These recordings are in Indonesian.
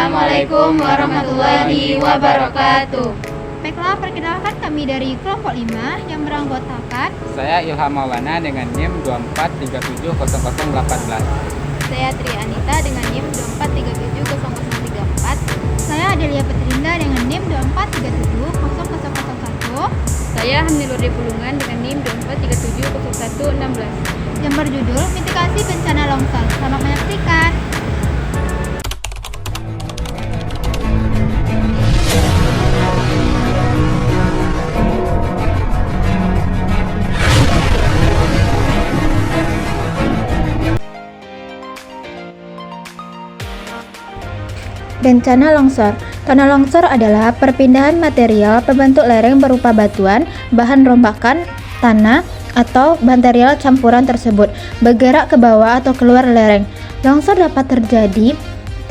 Assalamualaikum warahmatullahi wabarakatuh. Baiklah, perkenalkan kami dari kelompok 5 yang beranggotakan Saya Ilham Maulana dengan NIM 24370018. Saya Tri Anita dengan NIM 24370034. saya Adelia Petrinda dengan NIM 24370001. Saya Hamilur Pulungan dengan NIM 24370116. yang berjudul Mitigasi Bencana Longsor. Selamat menyaksikan. Bencana longsor. Tanah longsor adalah perpindahan material pembentuk lereng berupa batuan, bahan rombakan, tanah, atau material campuran tersebut bergerak ke bawah atau keluar lereng. Longsor dapat terjadi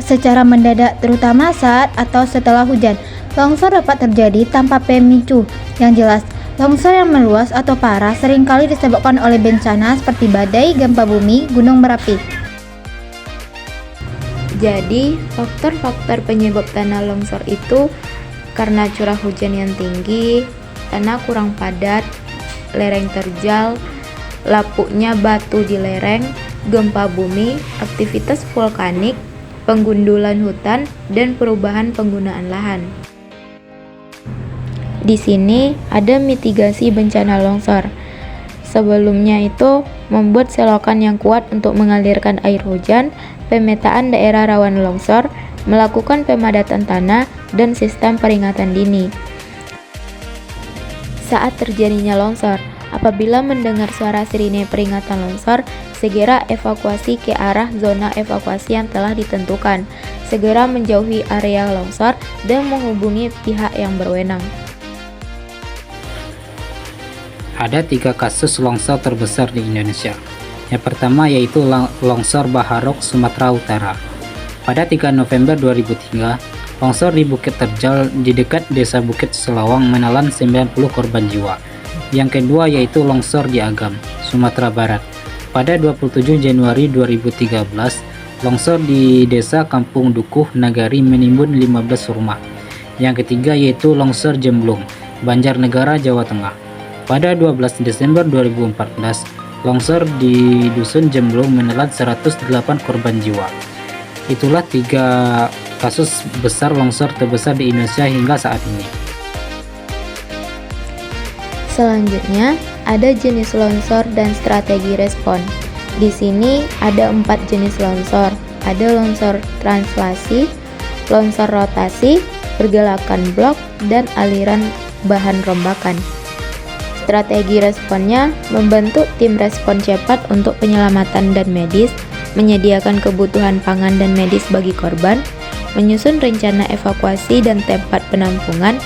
secara mendadak, terutama saat atau setelah hujan. Longsor dapat terjadi tanpa pemicu yang jelas. Longsor yang meluas atau parah seringkali disebabkan oleh bencana seperti badai, gempa bumi, gunung berapi. Jadi, faktor-faktor penyebab tanah longsor itu karena curah hujan yang tinggi, tanah kurang padat, lereng terjal, lapuknya batu di lereng, gempa bumi, aktivitas vulkanik, penggundulan hutan, dan perubahan penggunaan lahan. Di sini ada mitigasi bencana longsor. Sebelumnya itu membuat selokan yang kuat untuk mengalirkan air hujan, pemetaan daerah rawan longsor, melakukan pemadatan tanah, dan sistem peringatan dini. Saat terjadinya longsor, apabila mendengar suara sirine peringatan longsor, segera evakuasi ke arah zona evakuasi yang telah ditentukan. Segera menjauhi area longsor dan menghubungi pihak yang berwenang. Ada 3 kasus longsor terbesar di Indonesia. Yang pertama yaitu longsor Baharok, Sumatera Utara. Pada 3 November 2003, longsor di Bukit Terjal di dekat Desa Bukit Selawang menelan 90 korban jiwa. Yang kedua yaitu longsor di Agam, Sumatera Barat. Pada 27 Januari 2013, longsor di Desa Kampung Dukuh, Nagari menimbun 15 rumah. Yang ketiga yaitu longsor Jemblung, Banjarnegara, Jawa Tengah. Pada 12 Desember 2014, longsor di Dusun Jemblung menelan 108 korban jiwa. Itulah 3 kasus besar longsor terbesar di Indonesia hingga saat ini. Selanjutnya, ada jenis longsor dan strategi respon. Di sini ada 4 jenis longsor. Ada longsor translasi, longsor rotasi, pergelakan blok, dan aliran bahan rombakan. Strategi responnya membentuk tim respon cepat untuk penyelamatan dan medis, menyediakan kebutuhan pangan dan medis bagi korban, menyusun rencana evakuasi dan tempat penampungan,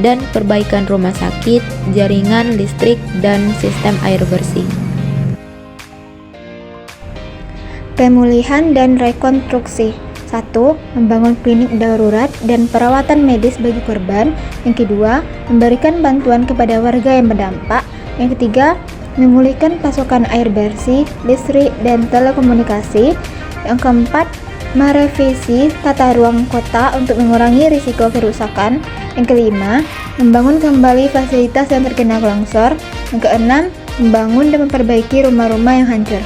dan perbaikan rumah sakit, jaringan listrik, dan sistem air bersih. Pemulihan dan rekonstruksi. 1. Membangun klinik darurat dan perawatan medis bagi korban. Yang kedua, memberikan bantuan kepada warga yang berdampak. Yang ketiga, memulihkan pasokan air bersih, listrik, dan telekomunikasi. Yang keempat, merevisi tata ruang kota untuk mengurangi risiko kerusakan. Yang kelima, membangun kembali fasilitas yang terkena longsor. Yang keenam, membangun dan memperbaiki rumah-rumah yang hancur.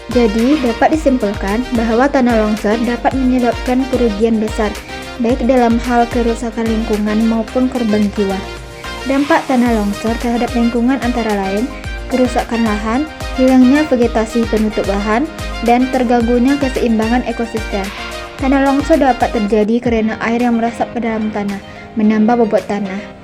Jadi, dapat disimpulkan bahwa tanah longsor dapat menyebabkan kerugian besar, baik dalam hal kerusakan lingkungan maupun korban jiwa. Dampak tanah longsor terhadap lingkungan antara lain kerusakan lahan, hilangnya vegetasi penutup lahan, dan terganggunya keseimbangan ekosistem. Tanah longsor dapat terjadi karena air yang meresap ke dalam tanah, menambah bobot tanah.